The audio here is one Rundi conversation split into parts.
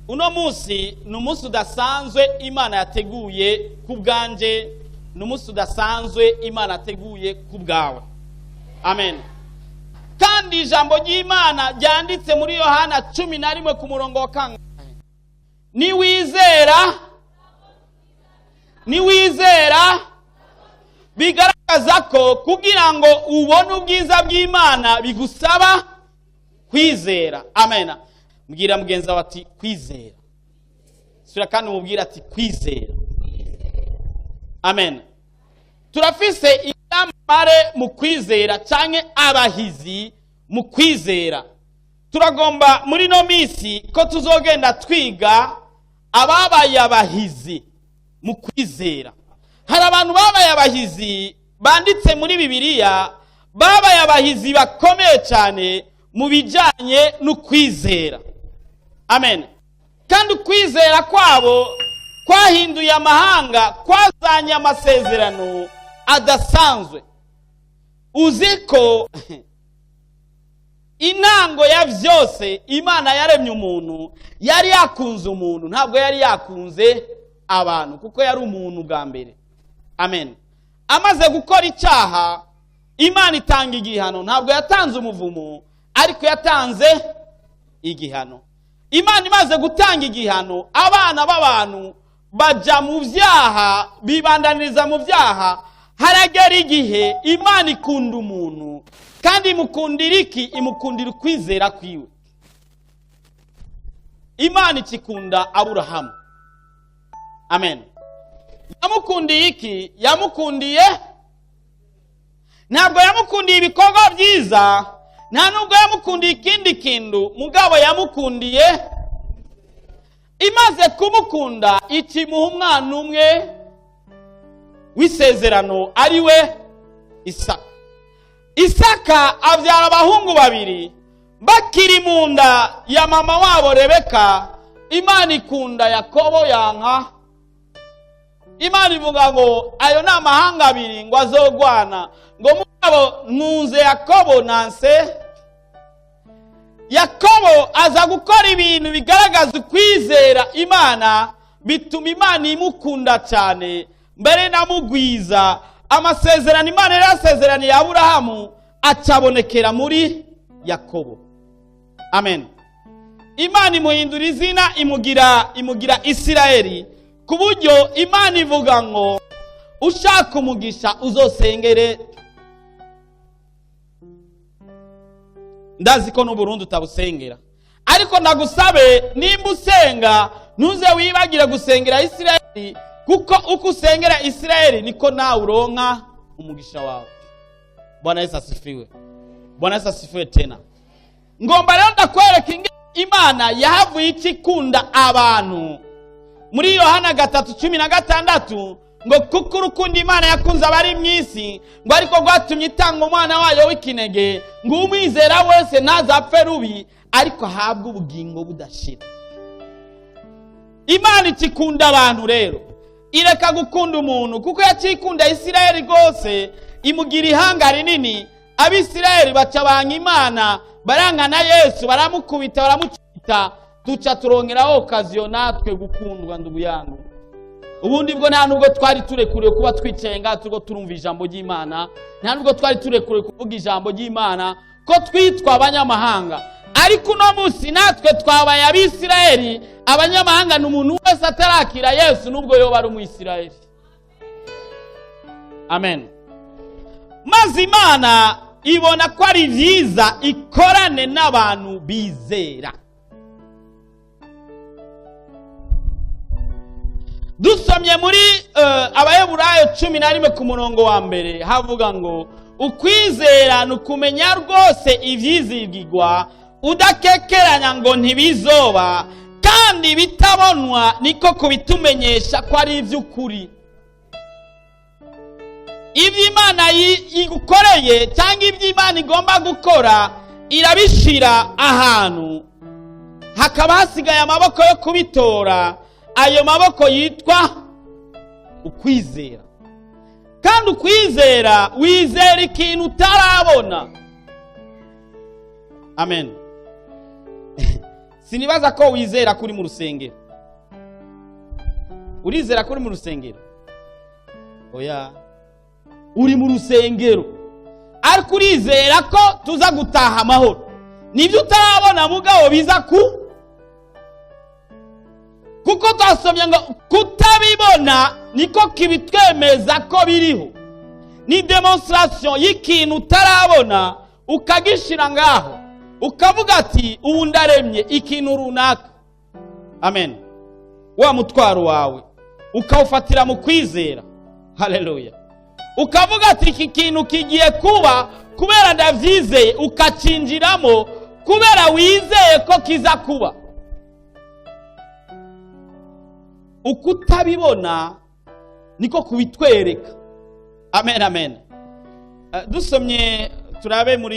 uno munsi ni umunsi udasanzwe Imana yateguye ku bwanje, ni umunsi udasanzwe Imana yateguye ku bwawe. Amen. Kandi ijambo ry'Imana ryanditse muri Yohana 11 ku murongo wa kangahe? Niwizera bigaragaza ko kugira ngo ubone ubwiza bw'Imana bigusaba kwizera. Amen. Mbwira mugenza wati kwizera. Sura kandi mubwira ati kwizera. Amen. Turafise ibyamamare mu kwizera canke abahizi mu kwizera. Turagomba muri no misi ko tuzogenda twiga ababaye abahizi mu kwizera. Hari abantu babaye abahizi banditse muri Bibiliya, babaye abahizi bakomeye cyane mu bijanye no kwizera. Amen. Kandi kwizera kwabo kwahinduye amahanga, kwazanye amasezerano adasanzwe. Uziko intango ya vyose Imana yaremye umuntu, yari yakunze umuntu, ntabwo yari yakunze abantu, kuko yari umuntu bwa mbere. Amen. Amaze gukora icyaha, Imana itanga igihano, ntabwo yatanze umuvumo, ariko yatanze igihano. Imana imaze gutanga igihano, abana b'abantu baja mu vyaha, bibandaniriza mu vyaha. Haragera igihe Imana ikunda umuntu, kandi imukundira iki? Imukundira kwizera kwiwe. Imana ikikunda Aburahamu. Amen. Yamukundiye iki? Ntabwo yamukundiye ibikorwa byiza, nta nubwo yamukundiye ikindi kintu, mugabo yamukundiye. Imaze kumukunda ikimuha umwana umwe w'isezerano, ari we Isaka. Isaka avyara abahungu babiri bakiri mu nda ya mama wabo Rebeka. Imana ikunda Yakobo yanka. Imana ivuga ngo ayo ni amahanga abiri ngo azogwana, ngo mugabo ntunze Yakobo nanse. Yakobo aza gukora ibintu bigaragaza kwizera Imana, bituma Imana imukunda cyane, mbere namugwiza. Amasezerano Imana yarasezeraniye Aburahamu acabonekera muri Yakobo. Amen. Imana imuhindura izina, imugira Isirayeli, ku buryo Imana ivuga ngo ushaka umugisha uzosengere. Ndazi ko no Burundi utabusengera, ariko ndagusabe nimba usenga ntuze wibagire gusengera Isirayeli, kuko uko usengera Isirayeli niko nawe uronka umugisha wawe. Bwana Yesu asifiwe. Bwana Yesu asifiwe tena. Ngomba rero ndakwereka Imana yahavuye ikikunda abantu. Muri Yohana 3:16 ngo kuko urukundo Imana yakunze abari mw'isi, ngo ariko rwatumye itanga umwana wayo w'ikinege, ngo umwizera wese ntazapfe rubi, ariko ahabwe ubugingo budashira. Imana ikikunda abantu rero, ireka gukunda umuntu, kuko yakikunda Isirayeli rwose, imugira ihanga rinini. Abisirayeli baca banga Imana, baranga na Yesu, baramukubita baramucita, tuca turongeraho okaziyo natwe gukundwa ndugu yangu. Ubundi bwo nta nubwo twari turekuriwe kuba twicaye ngaha turiko turumva ijambo ry'Imana, nta nubwo twari turekuriwe kuvuga ijambo ry'Imana, ko twitwa abanyamahanga. Ariko no munsi natwe twabaye Abisirayeli. Abanyamahanga ni umuntu wese atarakira Yesu nubwo yoba ari umwisirayeli. Amen. Maze Imana ibona ko ari byiza ikorane n'abantu bizera. Dusomye muri Abaheburayo 11 ku murongo wa mbere, havuga ngo ukwizera nukumenya rwose ivyizigirwa, udakekeranya ngo ntibizoba, kandi bitabonwa niko kubitumenyesha ko ari ivy'ukuri. Ibyo Imana igukoreye cyangwa ibyo Imana igomba gukora, irabishira ahantu, hakaba hasigaye amaboko yo kubitora. Ayo maboko yitwa ukwizera. Kandi ukwizera, wizera ikintu utarabona. Amen. sinibaza ko wizera kuri mu rusengero. Urizera kuri mu rusengero? Oya, uri mu rusengero ariko urizera ko tuza gutaha amahoro. Nibyo utarabona mugabo biza kuko twasomye ngo kutabibona niko kibitwemeza ko biriho. Ni demonstration y'ikintu utarabona ukagishira ngaho ukavuga ati ubu ndaremye ikintu runaka. Amen. Wa mutwaro wawe ukawufatira mu kwizera. Haleluya. Ukavuga ati iki kintu kigiye kuba kubera ndavyizeye, ukacinjiramo kubera wizeye ko kiza kuba. Ukutabibona niko kubitwereka. Amen, amen. Dusomye turabe mu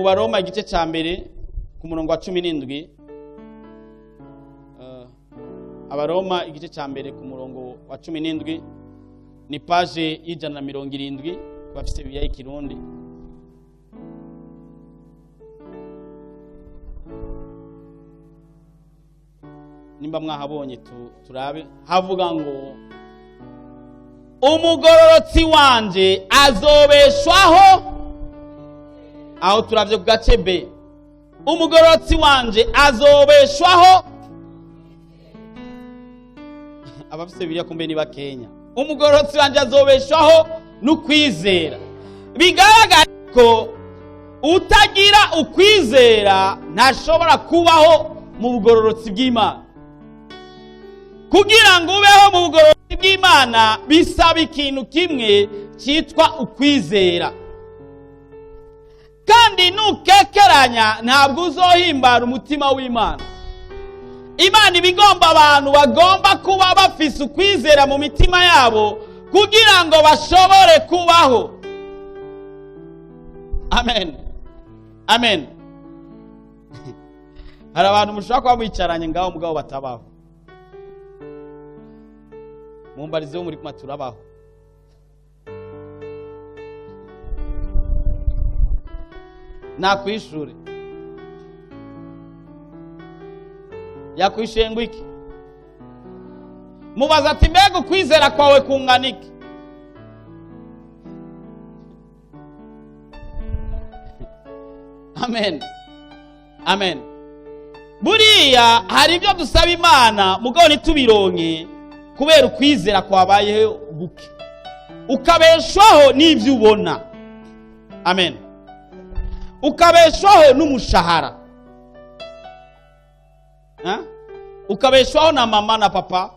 Baroma igice cya mbere ku murongo wa 17. Abaroma igice cya mbere ku murongo wa 17 ni page y'170 bafise biya y'ikirundi. Nimba mwahabonye turabe, havuga ngo umugororotsi wanje azobeshwaho. Aho turavye ku gace B, umugororotsi wanje azobeshwaho. Abafise Bibiliya kumbe ni bakenya. Umugororotsi wanje azobeshwaho n'ukwizera. Bigaragara ko utagira ukwizera ntashobora kubaho mu bugororotsi bw'Imana. Kugira ngo ubeho mu bugororotsi bw'Imana bisaba ikintu kimwe cyitwa ukwizera. Kandi nukekeranya ntabwo uzohimbara umutima w'Imana. Imana ibigomba abantu bagomba kuba bafise ukwizera mu mitima yabo kugira ngo bashobore kubaho. Amen. Amen. Hari abantu mushaka kuba mwicaranye ngaho mugabo batabaho. Mumbarize wo muri kuma turabaho. Nakwishure. Yakwishuye ngo iki? Mubaza ati mbega ukwizera kwawe kungana iki? Amen. Amen. Buriya hari ibyo dusaba Imana mugabo ntitubironke kubera ukwizera kwabayeho guke. Ukabeshwaho n'ivyo ubona. Amen. Ukabeshwaho n'umushahara. Ukabeshwaho na mama na papa.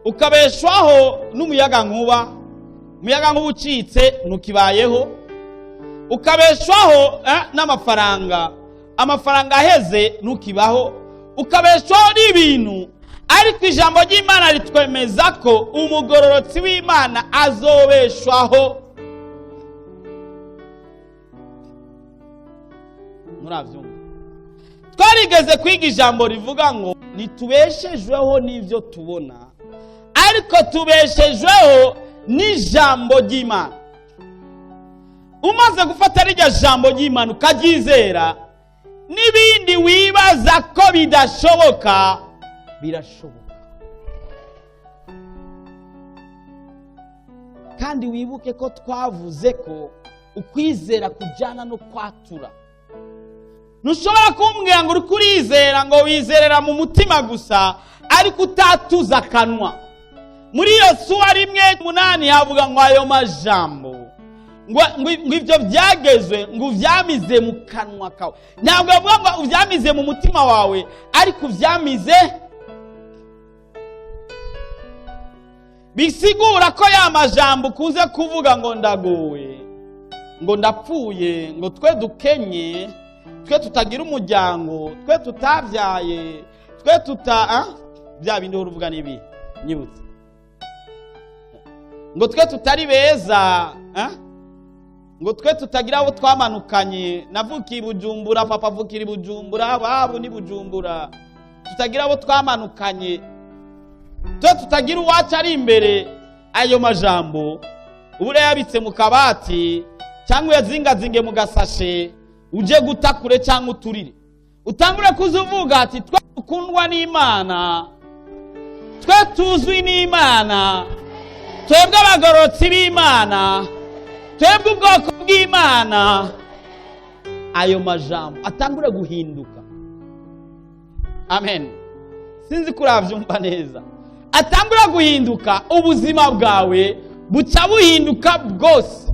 Ukabeshwaho n'umuyaga nkuba. Umuyaga nkuba ucitse ntukibayeho. Ukabeshwaho n'amafaranga. Amafaranga aheze ntukibaho. Ukabeshwaho n'ibintu. Ariko ijambo ry'Imana ritwemeza ko umugororotsi w'Imana azobeshwaho. Muravyumva? Twarigeze kwiga ijambo rivuga ngo nitubeshejweho n'ivyo tubona, ariko tubeshejweho n'ijambo ry'Imana. Umaze gufata rijya jambo ry'Imana ukaryizera, n'ibindi wibaza ko bidashoboka birashoboka. Kandi wibuke ko twavuze ko ukwizera kujana no kwatura. Ntushobora kumbwira ngo uri kurizera ngo wizerera mu mutima gusa ariko utatuza akanwa. Muri Yosuwa 1:8 havuga ngo ayo majambo ngo ivyo byagezwe ngo uvyamize mu kanwa kawe. Ntabwo avuga ngo uvyamize mu mutima wawe ariko uvyamize. Bisigura ko ya majambo kuze kuvuga ngo ndagowe, ngo ndapfuye, ngo twe dukenye, twe tutagira umuryango, twe tutavyaye, twe bya bindi uruvuga nibi nyibutse, ngo twe tutari beza, ngo twe tutagira abo twamanukanye, navukiye Bujumbura, papa avukira Bujumbura, babo ni Bujumbura, tutagira abo twamanukanye, twe tutagira uwacu ari imbere. Ayo majambo ubure yabitse mu kabati cyangwa yazingazinge mu gasashe uje gutakure cyangwa uturire. utangure kuzuvuga ati twe dukundwa n'Imana, twe tuzwi n'Imana, twebwe abagororotsi b'Imana, twebwe ubwoko bw'Imana. Ayo majambo atangure guhinduka. Amen. Sinzi kuravyumva neza. Atangura guhinduka, ubuzima bwawe buca buhinduka bwose.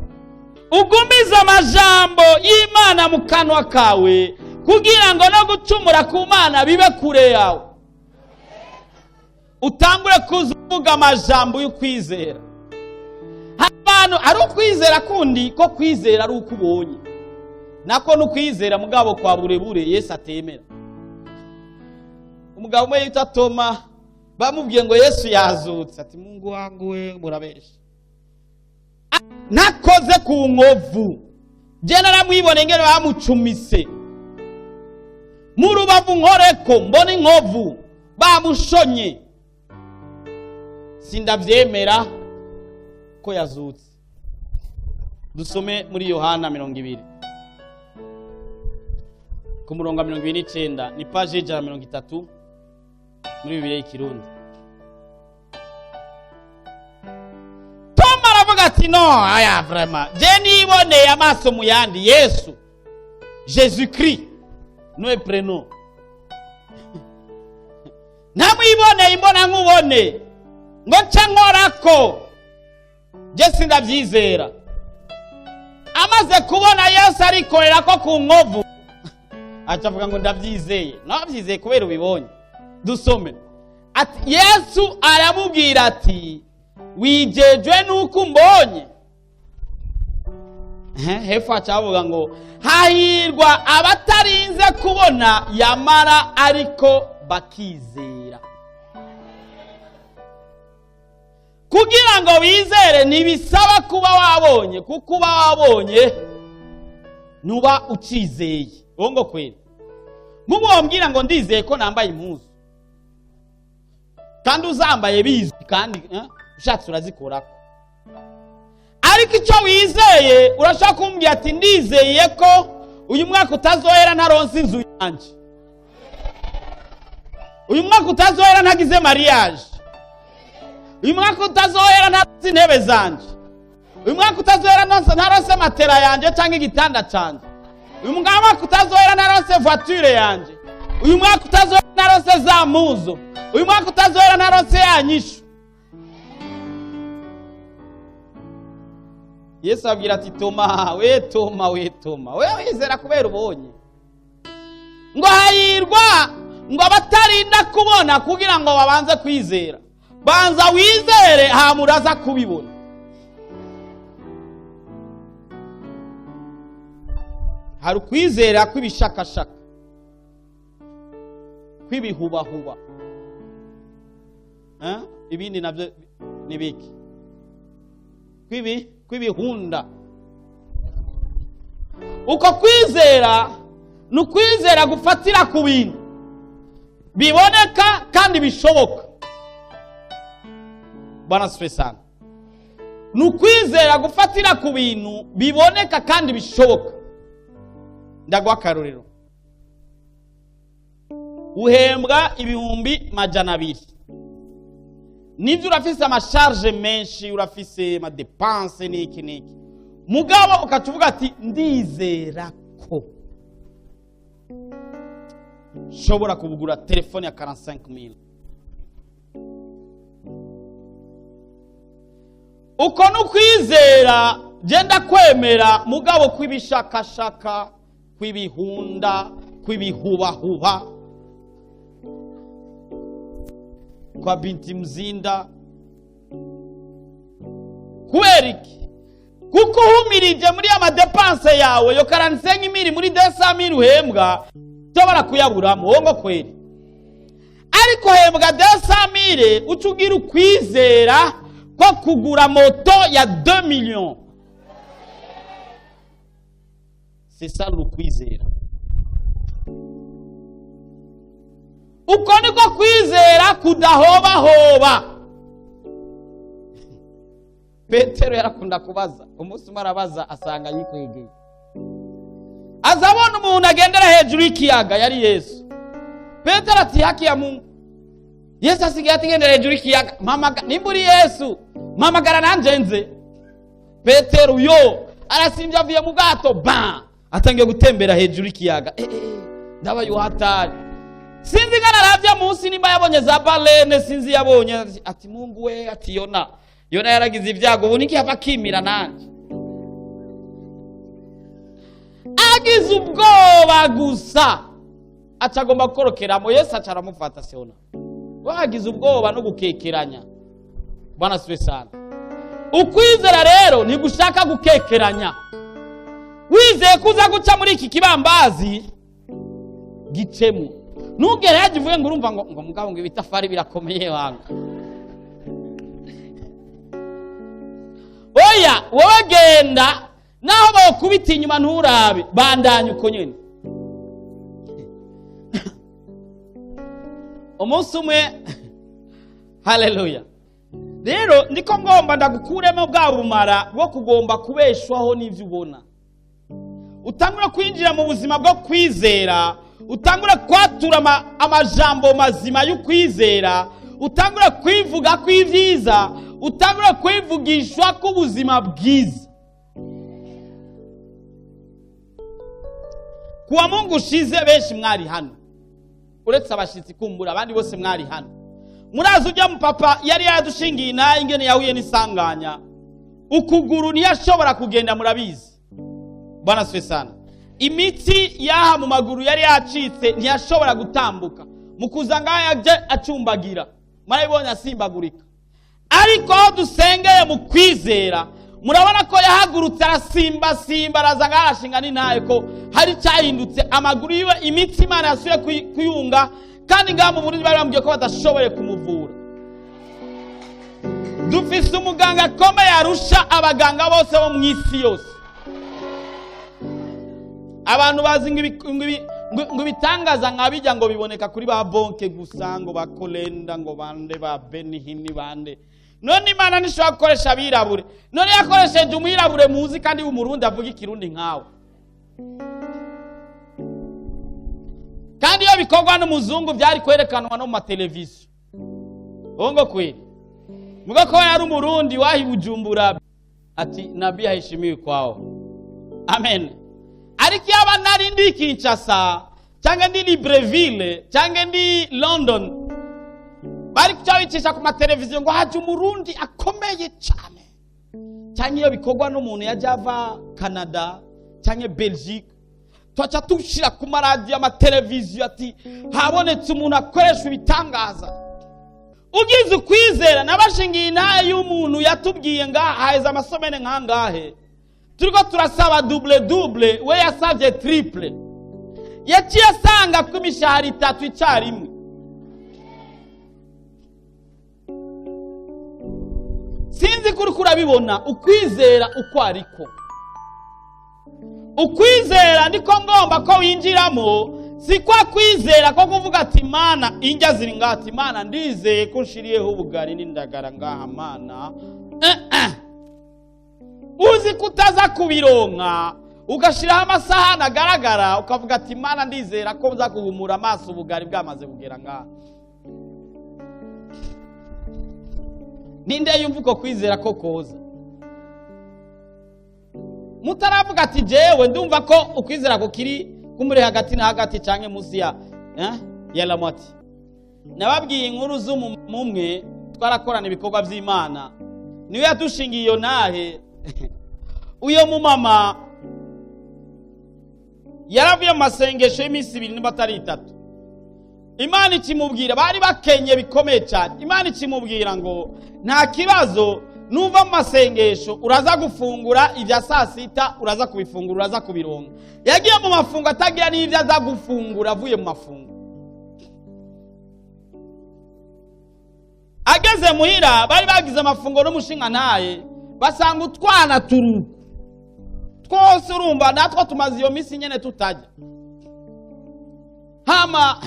Ugumiza amajambo y'Imana mu kanwa kawe kugira ngo no gucumura ku Mana bibe kure yawe. Utangure kuvuga amajambo y'ukwizera. Abantu ari ukwizera kundi ko kwizera ari ukubonye. Nako n'ukwizera mugabo kwa burebure Yesu atemera. Umugabo umwe yita Toma bamubwiye ngo Yesu yazutse, ati Mungu wangu we murabesha. Nakoze ku nkovu, je naramwibone ngere bamucumise mu rubavu nkoreko, mbona inkovu bamushonye, sindavyemera ko yazutse. Dusome muri Yohana 20 ku murongo 29, ni page 130 muri Bibiliya y'Ikirundi. Toma aravuga ati no, aya vraiment je niboneye amaso mu yandi Yesu, Jésus-Christ no prénom. Namwiboneye imbona nkubone ngo nca nkorako, je sindavyizera. Amaze kubona Yesu arikorera ko ku nkovu acavuga ngo ndavyizeye. Navyizeye kubera ubibonye. Dusome ati Yesu aramubwira ati wijejwe nuko mbonye. Hefu acavuga ngo hahirwa abatarinze kubona yamara ariko bakizera. Kugira ngo wizere ntibisaba kuba wabonye, kuko uba wabonye nuba ukizeye. Ongo kweli mubombwira ngo ndizeye ko nambaye impuzu kandi uzambaye bizwi kandi ushatse urazikorako, ariko icyo wizeye urashaka kumbwira ati ndizeye ko uyu mwaka utazohera ntaronse inzu yanje, uyu mwaka utazohera ntagize mariage, uyu mwaka utazohera ntaronse intebe zanje, uyu mwaka utazohera ntaronse matera yanje cyangwa igitanda canje, uyu mwaka utazohera ntaronse voiture yanje, uyu mwaka utazohera ntaronse za muzo, uyu mwaka utazohera ntaronse yanyishu. Yesu abwira ati Toma, we Toma, we Toma, we wizera kubera ubonye. Ngo hahirwa ngo abatarinda kubona kugira ngo babanze kwizera. Banza wizere hamuraza kubibona. Hari kwizera kw'ibishakashaka, kw'ibihubahuba, ibindi nabyo nibiki, kw'ibihunda. Uko kwizera nukwizera gufatira ku bintu biboneka kandi bishoboka. Bwana sifiwe sana. Nukwizera gufatira ku bintu biboneka kandi bishoboka. Ndagwa akarorero. Uhembwa ibihumbi 200. Nivyo urafise amasharge menshi, urafise ama dépense niki. Mugabo ukacuvuga ati ndizera ko shobora kubugura telefone ya 45,000. Uko nukwizera genda kwemera mugabo kw'ibishakashaka, kw'ibihunda, kw'ibihubahuba, kwa binti mzinda. Kueriki kuko humirije muri amadepanse yawe yo 45,000 muri 200,000 uhembwa tobara kuyaburamo. Wongo kweli. Ariko hembwa 200,000 ucugira ukwizera ko kugura moto ya 2 millions. C'est ça le kwizera. Uko niko kwizera kudahoba hoba. Petero yarakunda kubaza, umunsi umwe arabaza asanga yikwegeye. azabona umuntu agendera hejuru y'ikiyaga, yari Yesu. Petero ati haki ya Mungu. Yesu asigaye agendera hejuru y'ikiyaga, nimba uri Yesu mpamagara nanje nze. Petero yo arasimvye avuye mu bwato, atangiye gutembera hejuru y'ikiyaga. Ndaba yuhatari. Sinzi ngana ravya munsi nimba yabonye za balene, sinzi yabonye ati Mungu we, ati Yona yaragize ibyago, ubu niki hava kimira nanje. Agize ubwoba gusa acagomba gukorokeramo, Yesu acaramufata Yona. Wagize ubwoba no gukekeranya. Bwana siwe sana. Ukwizera rero ntigushaka gukekeranya. Wizeye kuza guca muri iki kibambazi gicemo. Nugere yagivuye ngo urumva ngo mugabo ngo ibitafari birakomeye wanga. Oya, wowe genda naho bakubita inyuma nturabe, bandanye uko nyene. Umunsi umwe, haleluya. Rero ndiko ngomba ndagukuremo bwa bumara bwo kugomba kubeshwaho n'ivyo ubona. Utangura kwinjira mu buzima bwo kwizera, utangura kwatura amajambo mazima y'ukwizera, utangura kwivuga kw'ivyiza, utangura kwivugishwa k'ubuzima bwiza. Kuwa Mungu ushize benshi mwari hano, uretse abashitsi kumbura, abandi bose mwari hano. Murazi ujya mupapa yari yadushingiye naye ingene yahuye n'isanganya, ukuguru ntiyashobora kugenda, murabizi. Bwana siwe sana. Imitsi yaha mu maguru yari yacitse, ntiyashobora gutambuka. Mukuza ngaho yaje acumbagira, murabibonye asimbagurika. Ariko aho dusengeye mu kwizera, murabona ko yahagurutse arasimba araza ngaho arashinga n'intaye ko hari cyahindutse amaguru yiwe, imitsi Imana yasuye kuyunga, kandi ngaho mu Burundi bari bambwiye ko badashoboye kumuvura. Dufise umuganga akomeye arusha abaganga bose bo mu isi yose. Abantu bazi ngo bitangaza nkabijya ngo biboneka kuri ba bonke gusa, ngo bakolenda, ngo bande ba benihini bande. None Imana nishobora gukoresha abirabure. None yakoresheje umwirabure muzi kandi w'umurundi avuga ikirundi nkawe. Kandi iyo bikorwa n'umuzungu byari kwerekanwa no mu mateleviziyo. Bongo kweli. Muga ko yari umurundi wahi Bujumbura ati nabii haheshimiwe kwao. Amen. Ariko yaba nari ndi Kinshasa, cyangwa ndi Libreville, cyangwa ndi London, bari kucabicisha ku mateleviziyo ngo haje umurundi akomeye cyane. Cyangwa iyo bikorwa n'umuntu yajava Canada cyangwa Belgique, twacha tushira ku maradiyo amateleviziyo ati habonetse umuntu akoresha ibitangaza. Ugize ukwizera nabashingiye intaye y'umuntu yatubwiye ngaha haheza amasomene nkangahe. Turiko turasaba double, we yasavye triple. Yaciye asanga ko imishahara 3 icyarimwe. Sinzi kuri kurabibona ukwizera uko ariko. Ukwizera ndiko ngomba ko winjiramo, si kwa kwizera ko kuvuga ati Mana injya ziri ngati, Mana ndizeye ko nshiriyeho ubugari n'indagara ngaha Mana. Uzi kutaza kubironka, ugashiraho amasahani agaragara, ukavuga ati Mana ndizera ko uza kuhumura amaso ubugari bwamaze kugera ngaha. Ninde yumva uko kwizera ko koza? Mutaravuga ati jewe ndumva ko ukwizera ko kiri kumuri hagati na hagati canke musi ya lamati. Nababwiye inkuru z'umumwe twarakorana ibikorwa by'Imana, niwe yadushingiye iyo nahe. Uyo mumama yaravuye mu masengesho y'imisi 2 n'abatari 3. Imana ikimubwira, bari bakenye bikomeye cyane. Imana ikimubwira ngo nta kibazo, nuva mu masengesho uraza gufungura ibya saa 6, uraza kubifungura, uraza kubironga. Yagiye mu mafungo atagira n'ibyo aza gufungura avuye mu mafungo. Ageze muhira bari bagize amafungo n'umushinga ntaye, basanga utwana turuku twose, urumva natwo tumaze iyo misi nyene tutajya. Hama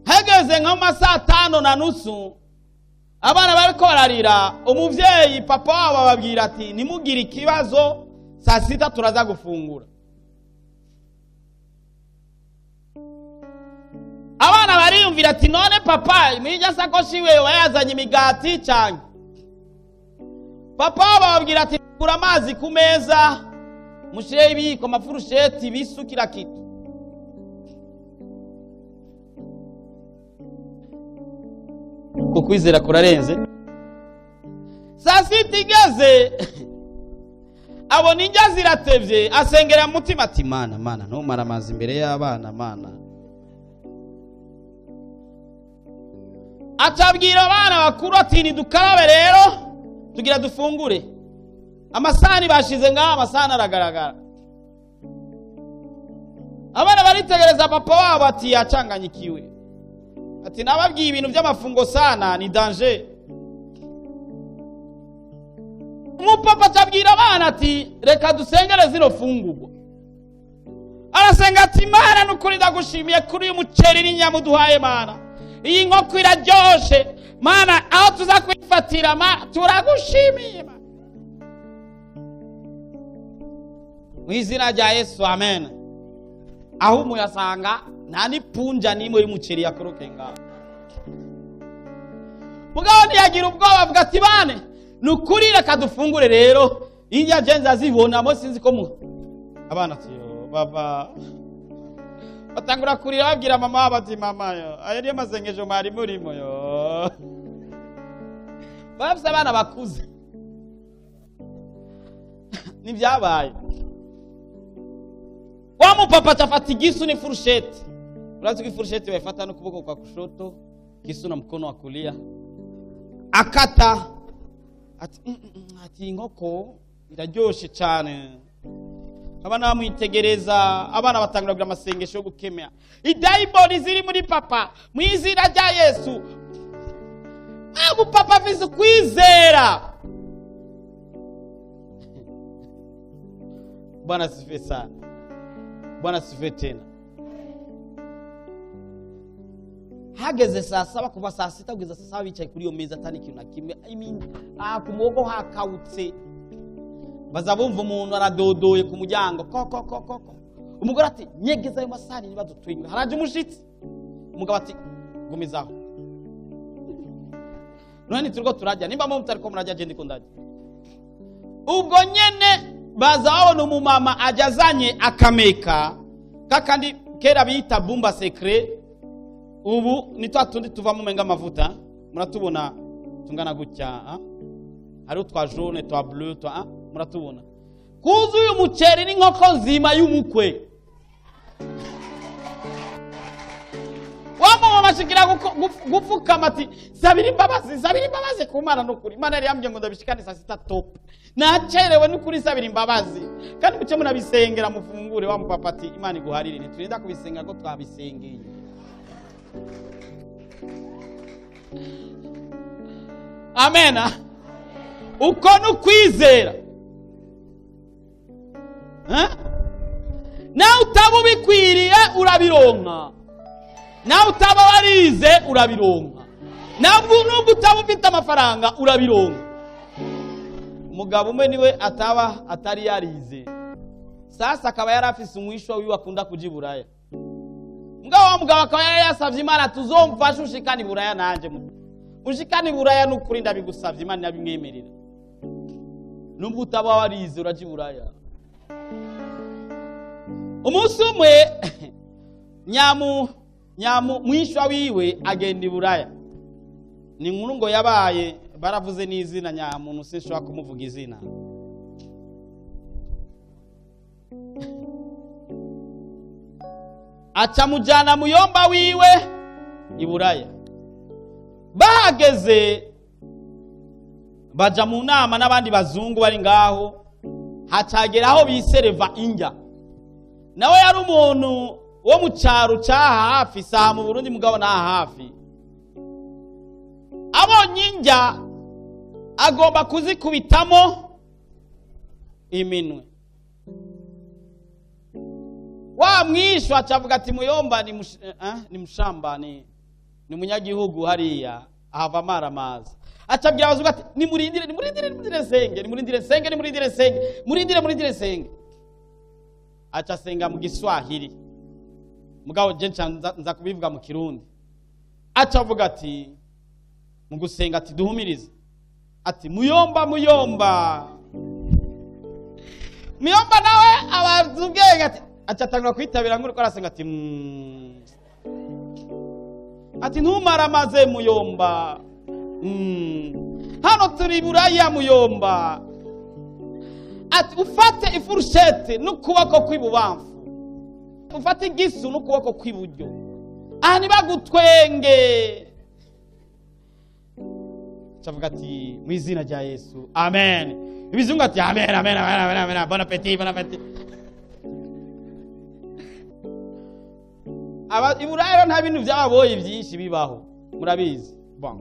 hageze nka masaa 5:30, abana bariko bararira, umuvyeyi papa wabo bababwira ati nimugire ikibazo, saa sita turaza gufungura. Abana bariyumvira ati none papa mwirya sakoshi wewe wayazanye imigati cyane. Papa bababwira ati gura amazi ku meza, mushire ibiko amafurusheti bisukira kitu. Kukwizera kurarenze. Saa sita igeze abona injya ziratevye, asengera mutima ati mana ntumara amazi imbere y'abana mana. Acabwira abana bakuru ati nidukarabe rero tugira dufungure. Amasahani bashize ngaho, amasahani aragaragara. Abana baritegereza papa wabo ati yacanganyikiwe. Ati nababwiye ibintu by'amafungo sana ni danger. Umupapa acabwira abana ati reka dusengere zino fungurwa. Arasenga ati mana nukuri ndagushimiye kuri uyu muceri n'inyama duhaye mana. Iyi nkoko iraryoshe mana, aho tuza kwifatira turagushimiye mana. Mu izina rya Yesu amen. Aho umuyasanga nta nipunja nimwe y'umuceri yakoroke ngaho. Mugabo ntiyagira ubwoba avuga ati bane nukuri reka dufungure rero. Injya jenza zibonamo sinzi ko abana ati baba batangura kurira babwira mama bati mama yo ayo niyo masengesho mari murimo yo. Babise abana bakuze nibyabaye. Wa mupapa tafati gisu ni furusheti. Urazi ko furusheti bayifata no kuboko kwa kushoto, gisu na mkono wa kulia. Akata ati inkoko iraryoshe cyane. Abana bamwitegereza, abana batangura kugira amasengesho yo gukemea. Idayimoni ziri muri papa mu izina rya Yesu. Abo papa vize kwizera. Bwana sifiwe sana. Bwana sifiwe tena. Hageze saa saba kuva saa sita kugeza saa saba bicaye kuri iyo meza atani kintu nakimwe. Ku muhogo hakawutse. Baza bumva umuntu aradodoye ku muryango koko. Umugore ati nyegeza ayo masahani nibazo twinga. Haraje umushitsi. Umugabo ati gumizaho. None turiko turajya nimba mu mutari ko murajya je ndiko ndajya. Ubwo nyene baza babona umumama ajazanye akameka kakandi kera bita bumba secret. Ubu ni twatundi tuva mu menga amavuta muratubona tungana gutya hari utwa jaune twa bleu twa muratubona. Kuzuye umuceri n'inkoko nzima y'umukwe. Wamo mashikira gupfukama ati sabira imbabazi ku Mana n'ukuri. Imana yari yambye ngo ndabishikane saa sita top. Nacerewe n'ukuri sabira imbabazi. Kandi muce munabisengera mufungure. Wa mupapa ati Imana iguharire ntiturinda kubisenga ko twabisengeye. Amen. Uko nukwizera. Na utabo bikwiriye urabironka. Na utabo warize urabironka. Nabwo nubwo utabo ufite amafaranga urabironka. Umugabo umwe niwe atari yarize. Sasa akaba yarafise umwishwa wiwe akunda kuja Buraya. Mugabo akaba yasavye Imana tuzomfasha ushikani Buraya nanje. Ushikani Buraya n'ukuri ndabigusavye Imana nabimwemerera. Nubwo utabo warize uraje Buraya. Umunsi umwe mwishwa wiwe agenda Buraya. Ni inkuru ngo yabaye baravuze n'izina nyamuntu sinshobora kumuvuga izina. Aca mujana muyomba wiwe i Buraya. Bahageze baja mu nama n'abandi bazungu bari ngaho, hacageraho bisereva injya. Nawe yari umuntu wo mu cyaro cyaha hafi saha mu Burundi mugabo na hafi. Abonye injya agomba kuzikubitamo iminwe. Wa mwishwa acavuga ati muyomba ni mushamba ni munyagihugu hariya ahava maramaza. acabwira abazungu ati nimurindire senge. Aca senga mu Giswahili, mugabo je nza kubivuga mu Kirundi. Aca avuga ati mu gusenga ati duhumirize, ati muyomba nawe abazubwenge ati aca atangura kwitabira nk'uko arasenga ati ntumaramaze muyomba, hano turi Buraya muyomba, ati ufate ifurushete n'ukuboko kw'ibubamfu, ufate igisu n'ukuboko kw'iburyo, aha ntibagutwenge. Cavuga ati mu izina rya Yesu amen. Ibizungu ati amen. Bon appétit. Iburaya nta bintu byababoye byinshi bibaho, murabizi. Bon,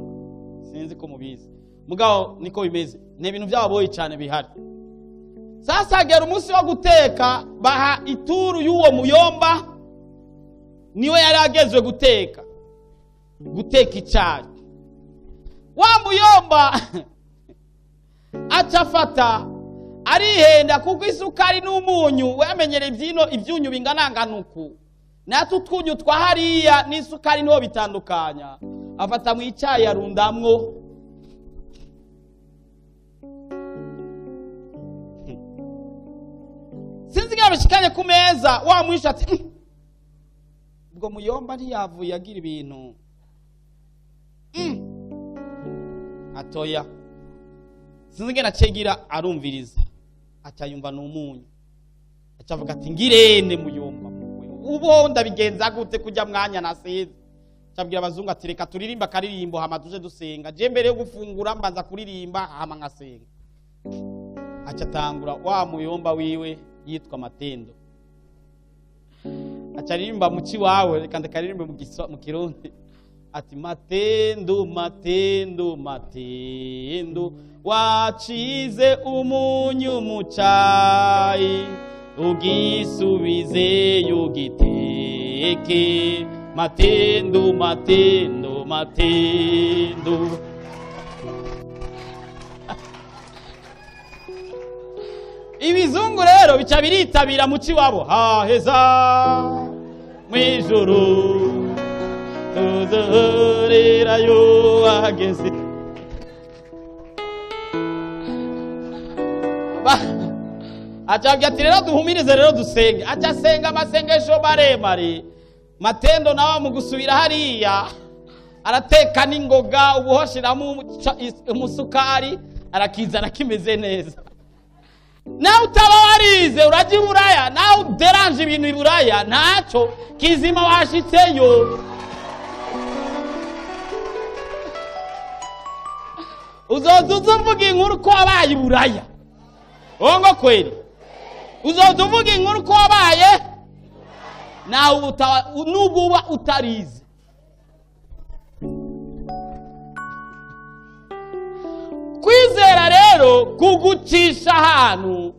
sinzi ko mubizi, mugabo niko bimeze, ne bintu byababoye cyane bihari. Sasa agera umunsi wo guteka, baha ituru y'uwo muyomba, niwe yari agezwe guteka icyayi. Wa muyomba acafata arihenda kuko isukari n'umunyu wamenyere ibyunyu bingananganuku, natwe utwunyu twa hariya n'isukari niho bitandukanya. Afata mu icyayi arundamwo, sinzi ngo bishikanye ku meza. Wa mwisha ati ubwo muyomba ntiyavuye agira ibintu atoya. Sinzi ngo nacegira arumviriza, acayumva n'umunyu, acavuga ati ngirene muyomba ubo ndabigenza gute kujya mwanya nasize. Cabwira abazungu ati reka turirimba karirimbo hama tuje dusenga, je mbere yo gufungura mbanza kuririmba hama ngasenga. Acatangura wa muyomba wiwe yitwa Matendo, acaririmba muci wawe, reka ndakaririmbe mu Kirundi ati Matendo wacize umunyu mu cyayi, ugisubize yugiteke. Matendo ibizungu rero bica biritabira muci wabo, haheza mwijuru tuzohorerayo wageze. Acabwira ati rero duhumirize, rero dusenge. Aca senga amasengesho maremare. Matendo nawe mu gusubira hariya arateka n'ingoga, ubuhoshiramo umusukari arakizana kimeze neza. Nawe utaba warize urajya Iburaya, nawe uderanje ibintu Iburaya, ntacyo kizima washitseyo. Uzoza uvuga inkuru ko wabaye Iburaya, ongo kweli uzoza uvuga inkuru ko wabaye nawe nubwo uba utarize. Kwizera rero kugucisha ahantu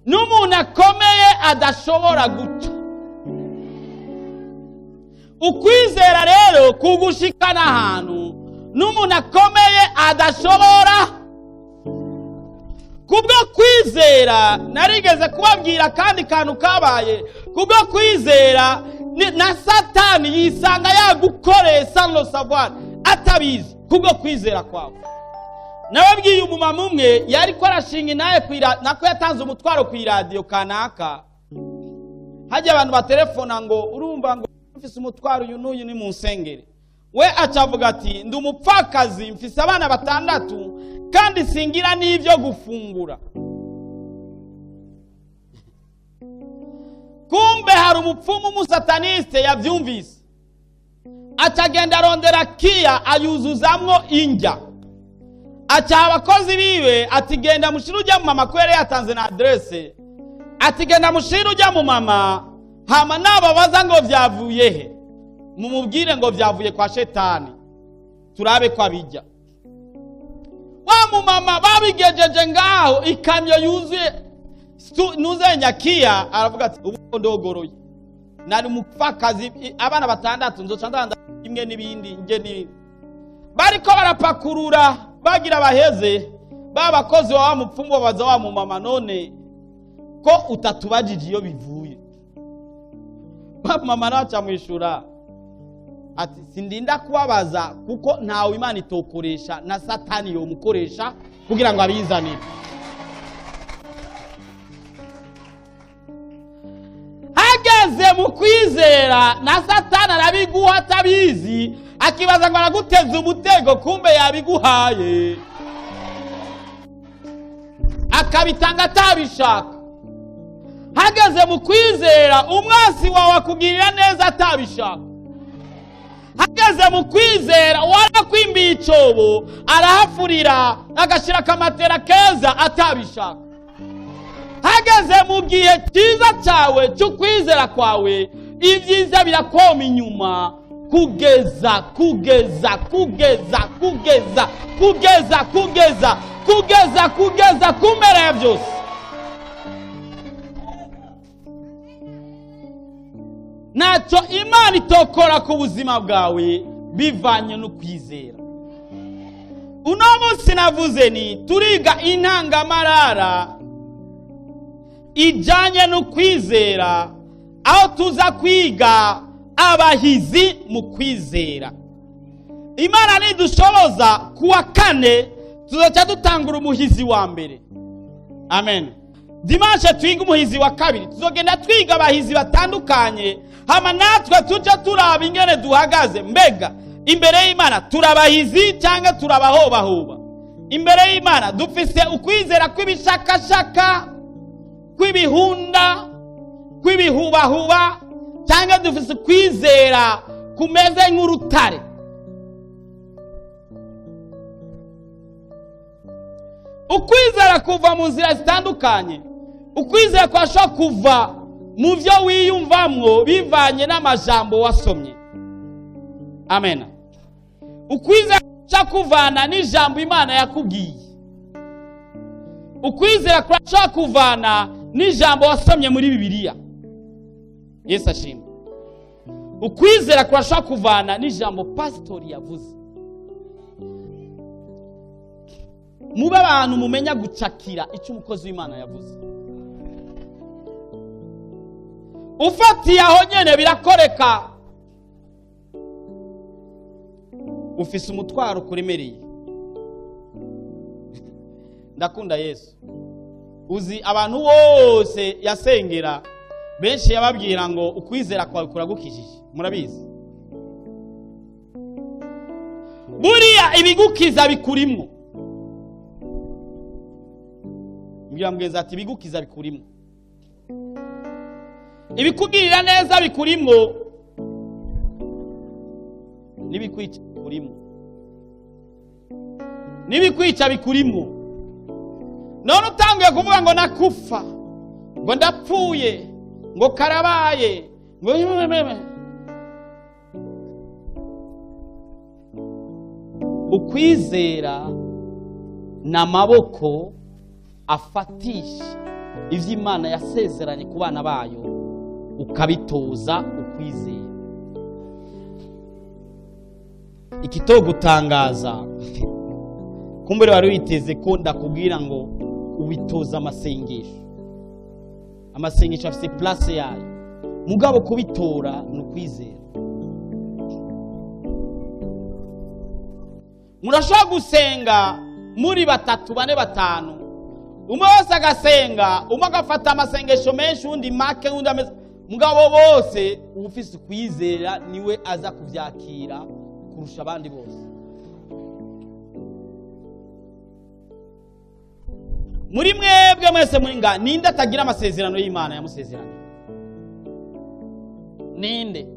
n'umuntu akomeye adashobora guca. Ukwizera rero kugushikana ahantu n'umuntu akomeye adashobora. Kubwo kwizera narigeze kubabwira kandi kantu kabaye, kubwo kwizera na Satani yisanga yagukoreye sans le savoir, atabizi. Kubwo kwizera kwawe nababwiye umumama umwe yari ko arashinga inaye nako yatanze umutwaro ku radio kanaka, hajya abantu batelefona ngo urumva ngo mfise umutwaro uyu n'uyu ni mu nsengere. We acavuga ati ndi umupfakazi, mfise abana 6 kandi singira n'ivyo gufungura. Kumbe hari umupfumu umusataniste yavyumvise, acagenda arondera kiya ayuzuzamwo injya. Aca abakozi biwe ati genda mushira ujya mu mama, kwere yatanze na adresse, ati genda mushira ujya mu mama, hama nababaza ngo vyavuye he mumubwire ngo vyavuye kwa shetani, turabe kwa bijya. Wa mu mama babigejeje ngaho ikamyo yuzuye nuze nyakiya, aravuga ati ubu ndogoroye, nari umupfakazi abana 6 nzoca ndanda imwe n'ibindi nje ni bariko barapakurura bagira baheze babakozi wa mupfumu babaza wa mumama none ko utatubajije iyo bivuye. Mama naca mwishura ati sindinda kubabaza kuko ntawe Imana itokoresha na Satani yo mukoresha kugira ngo abizanire. Hageze mu kwizera na Satani arabiguha atabizi akibaza ngo araguteza umutego kumbe yabiguhaye akabitanga atabishaka. Hageze mu kwizera umwasi wawe akugirira neza atabishaka. Hageze mu kwizera warakwimbiye icobo arahafurira agashira akamatera keza atabishaka. Hageze mu gihe cyiza cyawe cyo kwizera kwawe ibyiza birakoma inyuma kugeza kumbere ya byose. Ntacyo Imana itokora ku buzima bwawe bivanye no kwizera. Uno munsi navuze ni turiga intangamarara ijanye no kwizera, aho tuza kwiga abahizi mu kwizera. Imana nidushoboza kuwa kane tuzoca dutangura umuhizi wa mbere. Amen. Dimanche twiga umuhizi wa kabiri, tuzogenda twiga abahizi batandukanye, hama natwe tuca turaba ingene duhagaze. Mbega imbere y'Imana turabahizi cyangwa turabahobahoba? Imbere y'Imana dufise ukwizera kw'ibishakashaka, kw'ibihunda, kw'ibihubahuba, cyangwa dufise ukwizera kumeze nk'urutare? Ukwizera kuva mu nzira zitandukanye. Ukwizera kwashobora kuva mu byo wiyumvamwo bivanye n'amajambo wasomye. Amen. Ukwizera kwashobora kuvana n'ijambo Imana yakubwiye. Ukwizera kwashobora kuvana n'ijambo wasomye muri Bibiliya. Yesu ashimwe. Ukwizera kwashobora kuvana n'ijambo pastori yavuze. Mube abantu mumenya gucakira icyo umukozi w'Imana yavuze. Ufatiye aho nyene birakoreka. Ufise umutwaro kuremereye. Ndakunda Yesu. Uzi abantu bose yasengera benshi yababwira ngo ukwizera kwawe kuragukijije. Murabizi? Buriya ibigukiza bikurimwo. Mbwira mgenzi ati ibigukiza bikurimwo. Ibikugirira neza bikurimwo. Nibikwica bikurimwo. Nibikwica bikurimwo. None utanguye kuvuga ngo nakufa, ngo ndapfuye, ngo karabaye, ngo ukwizera n'amaboko afatisha ivyo Imana yasezeranye ku bana bayo, ukabitoza ukwizera. Ikitogutangaza kumbere wari witeze ko ndakubwira ngo ubitoza amasengesho. Amasengesho afise place yayo, mugabo kubitora n'ukwizera. Murashobora gusenga muri batatu, bane, batanu, umwe wese agasenga, umwe agafata amasengesho menshi, undi make, undi ameze, mugabo bose ufise kwizera niwe aza kuvyakira kurusha abandi bose. Muri mwebwe mwese muringa ninde atagira amasezerano y'Imana yamusezeranye? Ninde?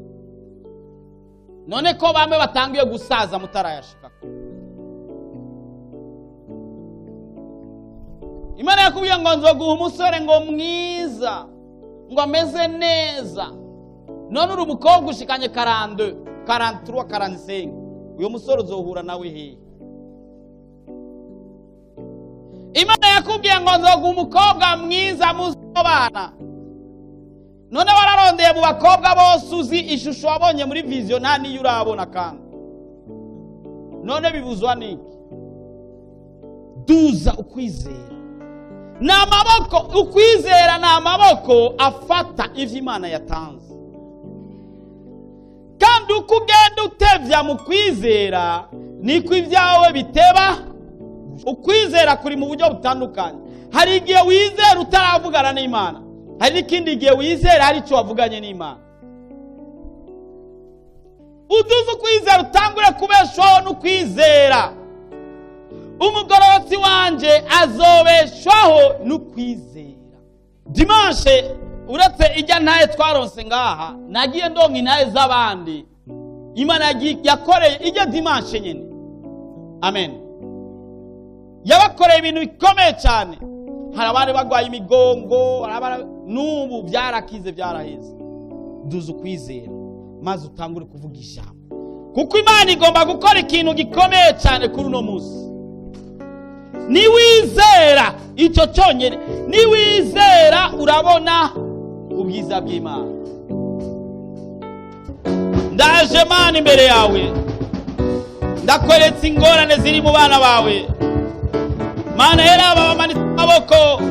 None ko bamwe batangiye gusaza mutarayashika. Imana yakubwiye ngo nzoguha umusore ngo mwiza, ngo ameze neza. None uri umukobwa ushikanye 42, 43, 45. Uyo musore uzohura nawe hehe? Imana yakubwiye ngo nzoguha umukobwa mwiza muzobana. None wararondeye mu bakobwa bose uzi ishusho wabonye muri vision nta niyo urabona kandi. None bibuzwa niki? duza ukwizera. Ni amaboko, ukwizera ni amaboko afata ivyo Imana yatanze. Kandi uko ugenda utevya mu kwizera niko ibyawe biteba. Ukwizera kuri mu buryo butandukanye. Hari igihe wizera utaravugana n'Imana, hari n'ikindi gihe wizera hari icyo wavuganye n'Imana. Uduze ukwizera utangure kubeshwaho n'ukwizera. Umugororotsi wanje azobeshwaho n'ukwizera. Dimanche uretse ijya ntaye twaronse ngaha, nagiye ndonka intaye z'abandi Imana yakoreye ijya dimanche nyene. Amen. Yabakoreye ibintu bikomeye cyane. Hari abari bagwaye imigongo, n'ubu byarakize byaraheze. Duze ukwizera maze utangure kuvuga ijambo, kuko Imana igomba gukora ikintu gikomeye cyane kuri uno munsi. Niwizera icyo cyonyine, niwizera urabona ubwiza bw'Imana. Ndaje Mana imbere yawe, ndakweretse ingorane ziri mu bana bawe. Mana hera bamanitse amaboko,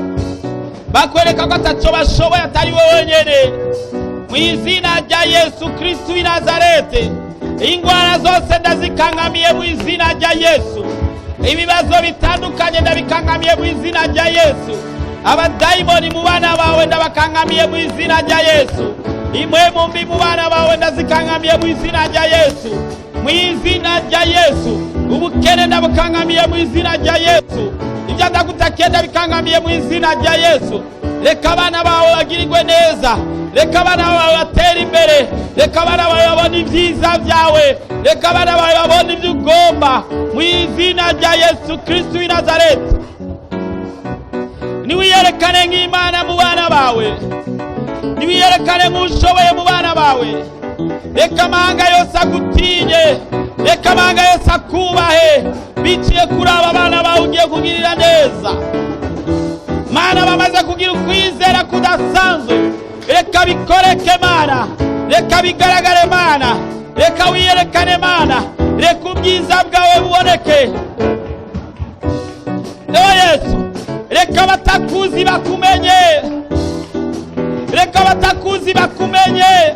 bakwereka ko ataco bashoboye atari wowe nyene. Mu izina rya Yesu Kristo w'i Nazareti, ingwara zose ndazikangamiye mu izina rya Yesu. Ibibazo bitandukanye ndabikangamiye mu izina rya Yesu. Abadayimoni mu bana bawe ndabakangamiye mu izina rya Yesu. Impwemu mbi mu bana bawe ndazikangamiye mu izina rya Yesu. Mu izina rya Yesu. Ubukene ndabukangamiye mu izina rya Yesu. Ibyo ndagutakiye ndabikangamiye mu izina rya Yesu. Reka abana bawe bagirirwe neza, reka abana bawe batere imbere, reka abana bawe babone ibyiza byawe, reka abana bawe babone ibyo ugomba mu izina rya Yesu Kristo w'i Nazareti. Niwiyerekane nk'Imana mu bana bawe, niwiyerekane nk'ushoboye mu bana bawe. Reka amahanga yose agutinye, reka amahanga yose akubahe, biciye kuri aba bana bawe ugiye kugirira neza. Mana bamaze kugira ukwizera kudasanzwe, reka bikoreke Mana, reka bigaragare Mana, reka wiyerekane Mana, reka ubwiza bwawe buboneke. Ewe Yesu, reka batakuzi bakumenye, reka batakuzi bakumenye,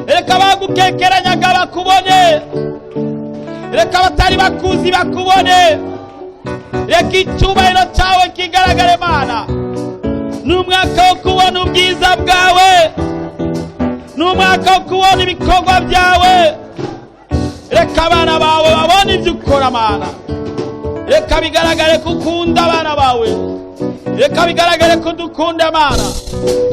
reka bagukekeranyaga bakubone, reka batari bakuzi bakubone. Reka icyubahiro cyawe kigaragare Mana. N'umwaka wo kubona ubwiza bwawe, n'umwaka wo kubona ibikorwa byawe. Reka abana bawe babone ibyo ukora Mana. Reka bigaragare ko ukunda abana bawe, reka bigaragare ko dukunda Mana,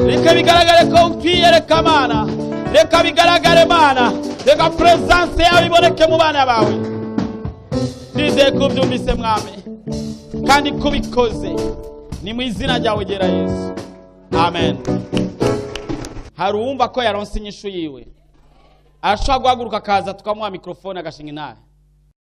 reka bigaragare ko utwiyereka Mana, reka bigaragare Mana, reka presence yawe iboneke mu bana bawe. Nizeye ko ubyumvise Mwami kandi kubikoze, ni mu izina ryawe gera Yesu. Amen. Hari uwumva ko yaronse inyishu yiwe, arashobora guhaguruka akaza tukamuha mikrofone agashinga intahe.